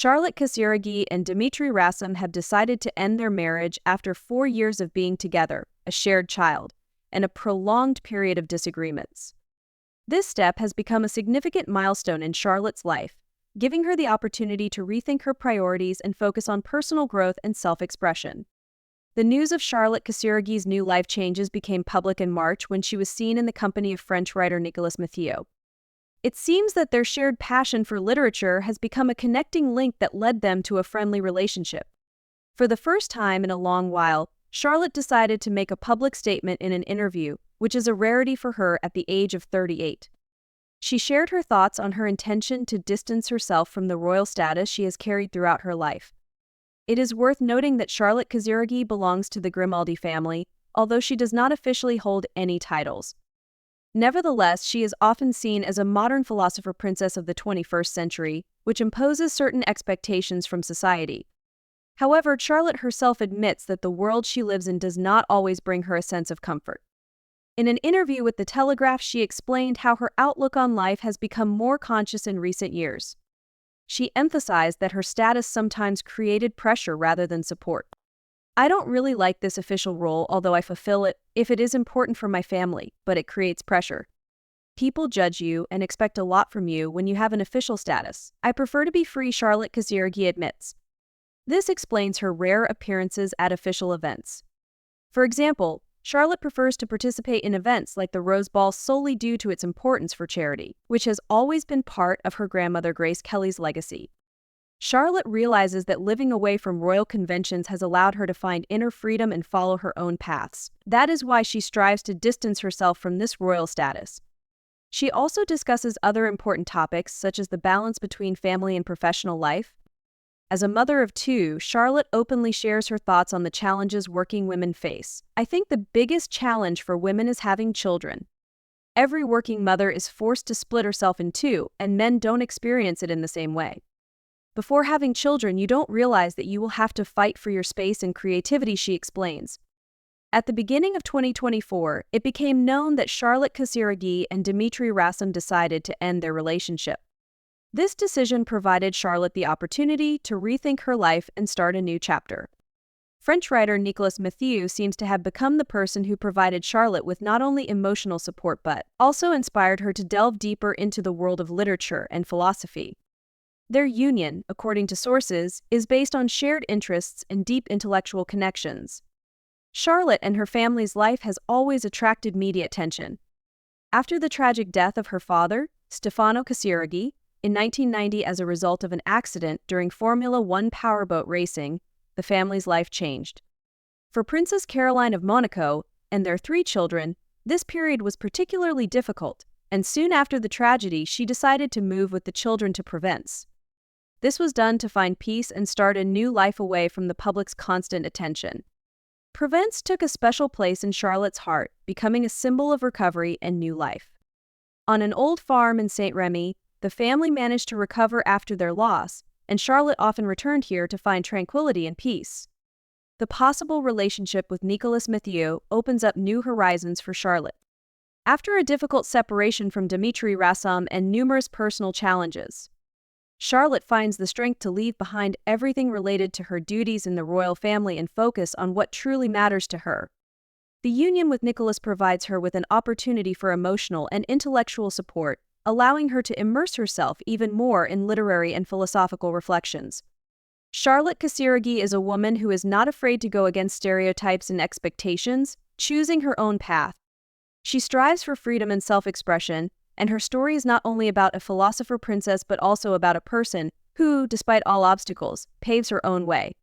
Charlotte Casiraghi and Dimitri Rassam have decided to end their marriage after 4 years of being together, a shared child, and a prolonged period of disagreements. This step has become a significant milestone in Charlotte's life, giving her the opportunity to rethink her priorities and focus on personal growth and self-expression. The news of Charlotte Casiraghi's new life changes became public in March when she was seen in the company of French writer Nicolas Mathieu. It seems that their shared passion for literature has become a connecting link that led them to a friendly relationship. For the first time in a long while, Charlotte decided to make a public statement in an interview, which is a rarity for her at the age of 38. She shared her thoughts on her intention to distance herself from the royal status she has carried throughout her life. It is worth noting that Charlotte Casiraghi belongs to the Grimaldi family, although she does not officially hold any titles. Nevertheless, she is often seen as a modern philosopher princess of the 21st century, which imposes certain expectations from society. However, Charlotte herself admits that the world she lives in does not always bring her a sense of comfort. In an interview with The Telegraph, she explained how her outlook on life has become more conscious in recent years. She emphasized that her status sometimes created pressure rather than support. "I don't really like this official role, although I fulfill it if it is important for my family, but it creates pressure. People judge you and expect a lot from you when you have an official status. I prefer to be free," Charlotte Casiraghi admits. This explains her rare appearances at official events. For example, Charlotte prefers to participate in events like the Rose Ball solely due to its importance for charity, which has always been part of her grandmother Grace Kelly's legacy. Charlotte realizes that living away from royal conventions has allowed her to find inner freedom and follow her own paths. That is why she strives to distance herself from this royal status. She also discusses other important topics, such as the balance between family and professional life. As a mother of two, Charlotte openly shares her thoughts on the challenges working women face. "I think the biggest challenge for women is having children. Every working mother is forced to split herself in two, and men don't experience it in the same way. Before having children, you don't realize that you will have to fight for your space and creativity," she explains. At the beginning of 2024, it became known that Charlotte Casiraghi and Dimitri Rassam decided to end their relationship. This decision provided Charlotte the opportunity to rethink her life and start a new chapter. French writer Nicolas Mathieu seems to have become the person who provided Charlotte with not only emotional support but also inspired her to delve deeper into the world of literature and philosophy. Their union, according to sources, is based on shared interests and deep intellectual connections. Charlotte and her family's life has always attracted media attention. After the tragic death of her father, Stefano Casiraghi, in 1990 as a result of an accident during Formula One powerboat racing, the family's life changed. For Princess Caroline of Monaco and their 3 children, this period was particularly difficult, and soon after the tragedy, she decided to move with the children to Provence. This was done to find peace and start a new life away from the public's constant attention. Provence took a special place in Charlotte's heart, becoming a symbol of recovery and new life. On an old farm in Saint-Rémy, the family managed to recover after their loss, and Charlotte often returned here to find tranquility and peace. The possible relationship with Nicolas Mathieu opens up new horizons for Charlotte. After a difficult separation from Dimitri Rassam and numerous personal challenges, Charlotte finds the strength to leave behind everything related to her duties in the royal family and focus on what truly matters to her. The union with Nicolas provides her with an opportunity for emotional and intellectual support, allowing her to immerse herself even more in literary and philosophical reflections. Charlotte Casiraghi is a woman who is not afraid to go against stereotypes and expectations, choosing her own path. She strives for freedom and self-expression, and her story is not only about a philosopher princess but also about a person who, despite all obstacles, paves her own way.